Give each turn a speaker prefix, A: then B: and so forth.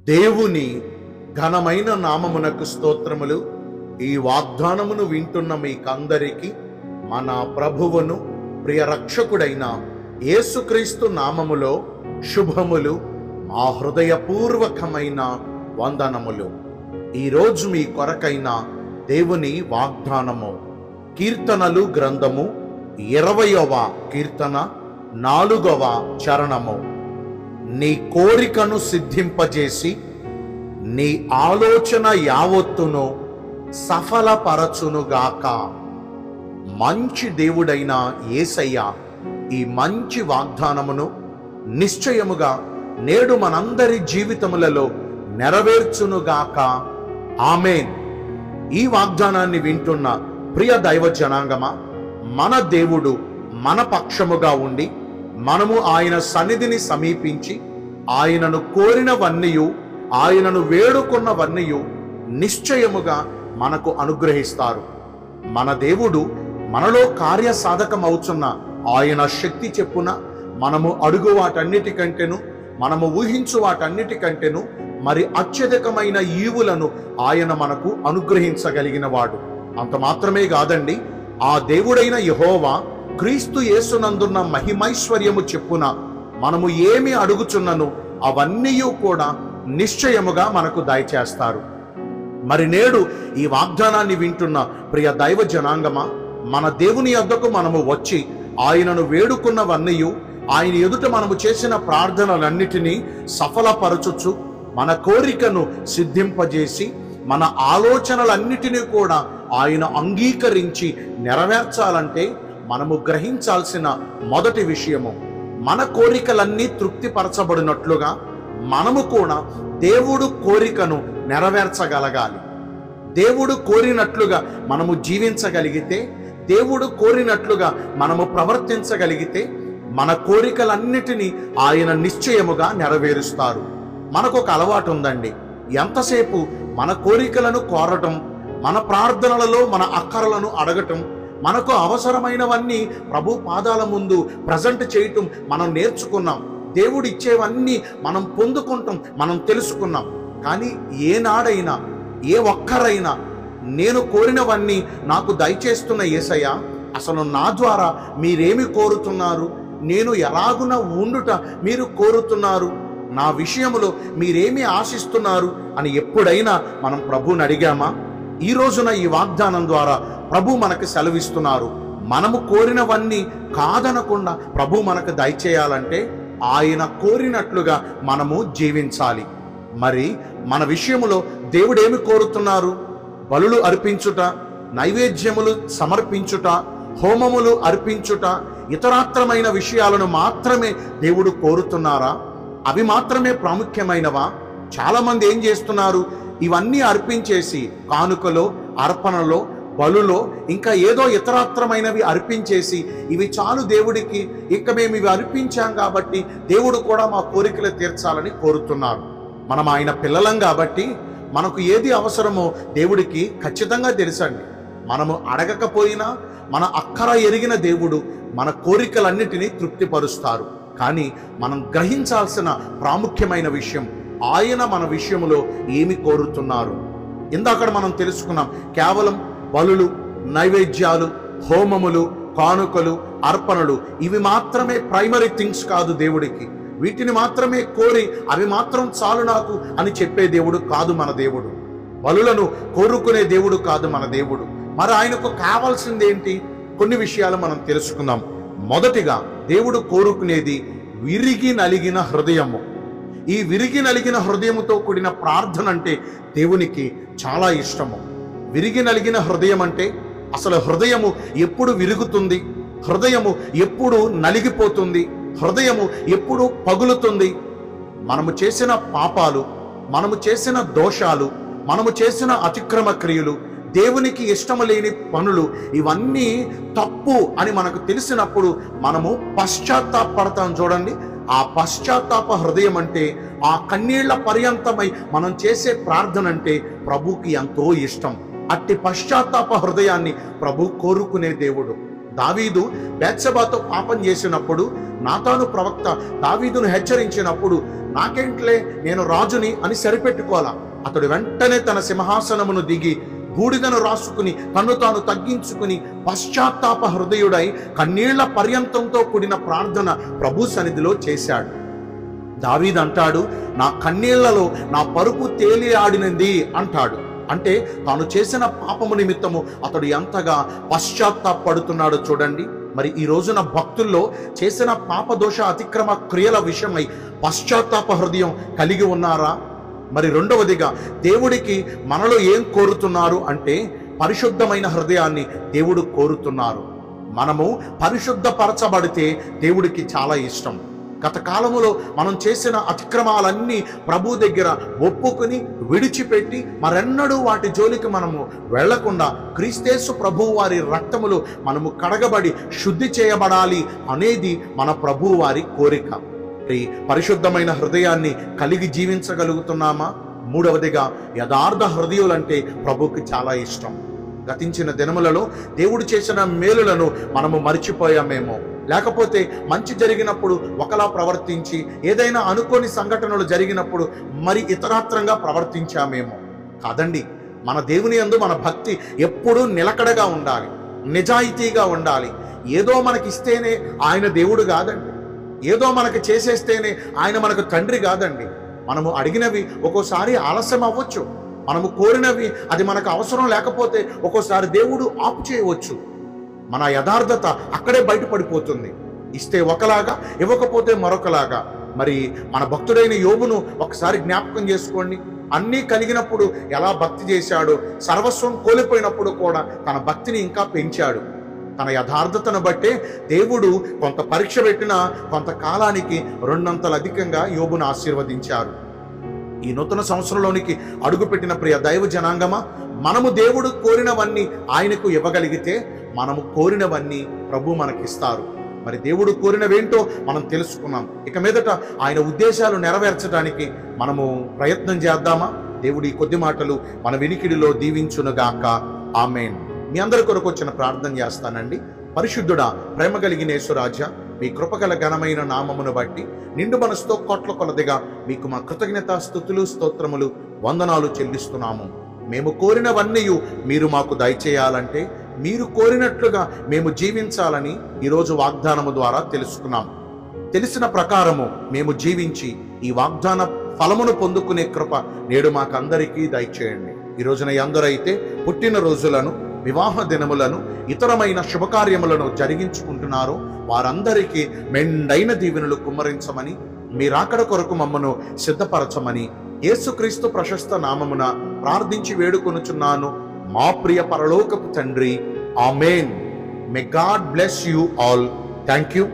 A: దేవుని ఘనమైన నామమునకు స్తోత్రములు. ఈ వాగ్దానమును వింటున్న మీకందరికీ మన ప్రభువును ప్రియ రక్షకుడైన యేసుక్రీస్తు నామములో శుభములు, మా హృదయపూర్వకమైన వందనములు. ఈరోజు మీ కొరకైన దేవుని వాగ్దానము కీర్తనలు గ్రంథము 20వ కీర్తన 4వ చరణము. నీ కోరికను సిద్ధింపజేసి నీ ఆలోచన యావత్తును సఫలపరచునుగాక. మంచి దేవుడైన యేసయ్య ఈ మంచి వాగ్దానమును నిశ్చయముగా నేడు మనందరి జీవితములలో నెరవేర్చునుగాక. ఆమేన్. ఈ వాగ్దానాన్ని వింటున్న ప్రియ దైవ జనాంగమా, మన దేవుడు మన పక్షముగా ఉండి మనము ఆయన సన్నిధిని సమీపించి ఆయనను కోరినవన్నీయు ఆయనను వేడుకున్నవన్నీయు నిశ్చయముగా మనకు అనుగ్రహిస్తారు. మన దేవుడు మనలో కార్యసాధకమవుతున్న ఆయన శక్తి చెప్పున మనము అడుగు వాటన్నిటికంటేను, మనము ఊహించు వాటన్నిటికంటేను మరి అత్యధికమైన ఈవులను ఆయన మనకు అనుగ్రహించగలిగిన వాడు. అంత మాత్రమే కాదండి, ఆ దేవుడైన యెహోవా క్రీస్తు యేసునందున్న మహిమైశ్వర్యము చెప్పున మనము ఏమి అడుగుచున్నను అవన్నీ కూడా నిశ్చయముగా మనకు దయచేస్తారు. మరి నేడు ఈ వాగ్దానాన్ని వింటున్న ప్రియ దైవ జనాంగమా, మన దేవుని యొద్దకు మనము వచ్చి ఆయనను వేడుకున్నవన్నీ ఆయన ఎదుట మనము చేసిన ప్రార్థనలన్నిటినీ సఫలపరచుచు మన కోరికను సిద్ధింపజేసి మన ఆలోచనలన్నిటినీ కూడా ఆయన అంగీకరించి నెరవేర్చాలంటే మనము గ్రహించాల్సిన మొదటి విషయము, మన కోరికలన్నీ తృప్తిపరచబడినట్లుగా మనము కూడా దేవుడు కోరికను నెరవేర్చగలగాలి. దేవుడు కోరినట్లుగా మనము జీవించగలిగితే, దేవుడు కోరినట్లుగా మనము ప్రవర్తించగలిగితే మన కోరికలన్నిటినీ ఆయన నిశ్చయముగా నెరవేరుస్తారు. మనకు ఒక అలవాటు ఉందండి, ఎంతసేపు మన కోరికలను కోరటం, మన ప్రార్థనలలో మన అక్కరలను అడగటం, మనకు అవసరమైనవన్నీ ప్రభు పాదాల ముందు ప్రజెంట్ చేయటం మనం నేర్చుకున్నాం. దేవుడు ఇచ్చేవన్నీ మనం పొందుకుంటాం, మనం తెలుసుకున్నాం. కానీ ఏనాడైనా ఏ ఒక్కరైనా నేను కోరినవన్నీ నాకు దయచేస్తున్న యేసయ్య, అసలు నా ద్వారా మీరేమి కోరుతున్నారు, నేను ఎలాగున ఉండుట మీరు కోరుతున్నారు, నా విషయంలో మీరేమి ఆశిస్తున్నారు అని ఎప్పుడైనా మనం ప్రభువుని అడిగామా? ఈ రోజున ఈ వాగ్దానం ద్వారా ప్రభు మనకు సెలవిస్తున్నారు, మనము కోరినవన్నీ కాదనకుండా ప్రభు మనకు దయచేయాలంటే ఆయన కోరినట్లుగా మనము జీవించాలి. మరి మన విషయములో దేవుడేమి కోరుతున్నారు? బలులు అర్పించుట, నైవేద్యములు సమర్పించుట, హోమములు అర్పించుట, ఇతరాత్రమైన విషయాలను మాత్రమే దేవుడు కోరుతున్నారా? అవి మాత్రమే ప్రాముఖ్యమైనవా? చాలామంది ఏం చేస్తున్నారు, ఇవన్నీ అర్పించేసి కానుకలో, అర్పణలో, బలులో ఇంకా ఏదో ఇతరాత్రమైనవి అర్పించేసి ఇవి చాలు దేవుడికి, ఇక మేము ఇవి అర్పించాం కాబట్టి దేవుడు కూడా మా కోరికలు తీర్చాలని కోరుతున్నారు. మనం ఆయన పిల్లలం కాబట్టి మనకు ఏది అవసరమో దేవుడికి ఖచ్చితంగా తెలుసండి. మనము అడగకపోయినా మన అక్కర ఎరిగిన దేవుడు మన కోరికలన్నిటినీ తృప్తిపరుస్తారు. కానీ మనం గ్రహించాల్సిన ప్రాముఖ్యమైన విషయం, ఆయన మన విషయంలో ఏమి కోరుతున్నారు. ఇందాక మనం తెలుసుకున్నాం, కేవలం బలులు, నైవేద్యాలు, హోమములు, కానుకలు, అర్పణలు ఇవి మాత్రమే ప్రైమరీ థింగ్స్ కాదు దేవుడికి. వీటిని మాత్రమే కోరి అవి మాత్రం చాలు నాకు అని చెప్పే దేవుడు కాదు మన దేవుడు. బలులను కోరుకునే దేవుడు కాదు మన దేవుడు. మరి ఆయనకు కావాల్సిందేంటి? కొన్ని విషయాలు మనం తెలుసుకుందాం. మొదటిగా దేవుడు కోరుకునేది విరిగి నలిగిన హృదయము. ఈ విరిగి నలిగిన హృదయముతో కూడిన ప్రార్థన అంటే దేవునికి చాలా ఇష్టము. విరిగి నలిగిన హృదయం అంటే అసలు హృదయము ఎప్పుడు విరుగుతుంది, హృదయము ఎప్పుడు నలిగిపోతుంది, హృదయము ఎప్పుడు పగులుతుంది? మనము చేసిన పాపాలు, మనము చేసిన దోషాలు, మనము చేసిన అతిక్రమ క్రియలు, దేవునికి ఇష్టము లేని పనులు ఇవన్నీ తప్పు అని మనకు తెలిసినప్పుడు మనము పశ్చాత్తాపడతాం. చూడండి, ఆ పశ్చాత్తాప హృదయం అంటే, ఆ కన్నీళ్ల పర్యంతమై మనం చేసే ప్రార్థన అంటే ప్రభుకి ఎంతో ఇష్టం. అట్టి పశ్చాత్తాప హృదయాన్ని ప్రభు కోరుకునే దేవుడు. దావీదు బేత్షెబాతో పాపం చేసినప్పుడు నాతాను ప్రవక్త దావీదును హెచ్చరించినప్పుడు నాకేంట్లే, నేను రాజుని అని సరిపెట్టుకోవాలా. అతడు వెంటనే తన సింహాసనమును దిగి బూడిదను రాసుకుని తన్ను తాను తగ్గించుకుని పశ్చాత్తాప హృదయుడై కన్నీళ్ల పర్యంతంతో కూడిన ప్రార్థన ప్రభు సన్నిధిలో చేశాడు. దావీదు అంటాడు, నా కన్నీళ్లలో నా పరుపు తేలి ఆడినది అంటాడు. అంటే తాను చేసిన పాపము నిమిత్తము అతడు ఎంతగా పశ్చాత్తాపడుతున్నాడో చూడండి. మరి ఈ రోజున భక్తుల్లో చేసిన పాపదోష అతిక్రమ క్రియల విషయమై పశ్చాత్తాప హృదయం కలిగి ఉన్నారా? మరి రెండవదిగా దేవుడికి మనలో ఏం కోరుతున్నారు అంటే పరిశుద్ధమైన హృదయాన్ని దేవుడు కోరుతున్నారు. మనము పరిశుద్ధపరచబడితే దేవుడికి చాలా ఇష్టం. గత కాలములో మనం చేసిన అతిక్రమాలన్నీ ప్రభు దగ్గర ఒప్పుకుని విడిచిపెట్టి మరెన్నడూ వాటి జోలికి మనము వెళ్లకుండా క్రీస్తేసు ప్రభు వారి రక్తములో మనము కడగబడి శుద్ధి చేయబడాలి అనేది మన ప్రభు వారి కోరిక. పరిశుద్ధమైన హృదయాన్ని కలిగి జీవించగలుగుతున్నామా? మూడవదిగా యథార్థ హృదయులంటే ప్రభుకి చాలా ఇష్టం. గతించిన దినములలో దేవుడు చేసిన మేలులను మనము మర్చిపోయామేమో, లేకపోతే మంచి జరిగినప్పుడు ఒకలా ప్రవర్తించి ఏదైనా అనుకోని సంఘటనలు జరిగినప్పుడు మరి ఇతరాత్రంగా ప్రవర్తించామేమో. కాదండి, మన దేవుని యందు మన భక్తి ఎప్పుడూ నిలకడగా ఉండాలి, నిజాయితీగా ఉండాలి. ఏదో మనకిస్తేనే ఆయన దేవుడు కాదండి, ఏదో మనకు చేసేస్తేనే ఆయన మనకు తండ్రి కాదండి. మనము అడిగినవి ఒక్కోసారి ఆలస్యం అవ్వచ్చు, మనము కోరినవి అది మనకు అవసరం లేకపోతే ఒక్కోసారి దేవుడు ఆపు చేయవచ్చు. మన యథార్థత అక్కడే బయటపడిపోతుంది. ఇస్తే ఒకలాగా, ఇవ్వకపోతే మరొకలాగా. మరి మన భక్తుడైన యోబును ఒకసారి జ్ఞాపకం చేసుకోండి. అన్నీ కలిగినప్పుడు ఎలా భక్తి చేశాడో, సర్వస్వం కోల్పోయినప్పుడు కూడా తన భక్తిని ఇంకా పెంచాడు. తన యథార్థతను బట్టే దేవుడు కొంత పరీక్ష పెట్టినా కొంతకాలానికి 2 అధికంగా యోబును ఆశీర్వదించారు. ఈ నూతన సంవత్సరంలోనికి అడుగుపెట్టిన ప్రియ దైవ జనాంగమా, మనము దేవుడు కోరినవన్నీ ఆయనకు ఇవ్వగలిగితే మనము కోరినవన్నీ ప్రభు మనకిస్తారు. మరి దేవుడు కోరినవేంటో మనం తెలుసుకున్నాం. ఇక మీదట ఆయన ఉద్దేశాలు నెరవేర్చడానికి మనము ప్రయత్నం చేద్దామా? దేవుడి కొద్ది మాటలు మన వినికిడిలో దీవించునుగాక. ఆమేన్. మీ అందరి కొరకు వచ్చిన ప్రార్థన చేస్తానండి. పరిశుద్ధుడా, ప్రేమ కలిగిన యేసురాజా, మీ కృపగల ఘనమైన నామమును బట్టి నిండు మనసుతో కోట్ల కొలదిగా మీకు మా కృతజ్ఞత స్తుతులు స్తోత్రములు వందనాలు చెల్లిస్తున్నాము. మేము కోరినవన్నీ మీరు మాకు దయచేయాలంటే మీరు కోరినట్లుగా మేము జీవించాలని ఈరోజు వాగ్దానము ద్వారా తెలుసుకున్నాం. తెలిసిన ప్రకారము మేము జీవించి ఈ వాగ్దాన ఫలమును పొందుకునే కృప నేడు మాకందరికీ దయచేయండి. ఈ రోజున ఎందరైతే పుట్టిన రోజులను, వివాహ దినములను, ఇతరమైన శుభకార్యములను జరిగించుకుంటున్నారో వారందరికీ మెండైన దీవెనలు కుమ్మరించమని, మీ రాకడ కొరకు మమ్మను సిద్ధపరచమని యేసుక్రీస్తు ప్రశస్త నామమున ప్రార్థించి వేడుకొనుచున్నాను మా ప్రియ పరలోకపు తండ్రి. Amen. May God bless you all. Thank you.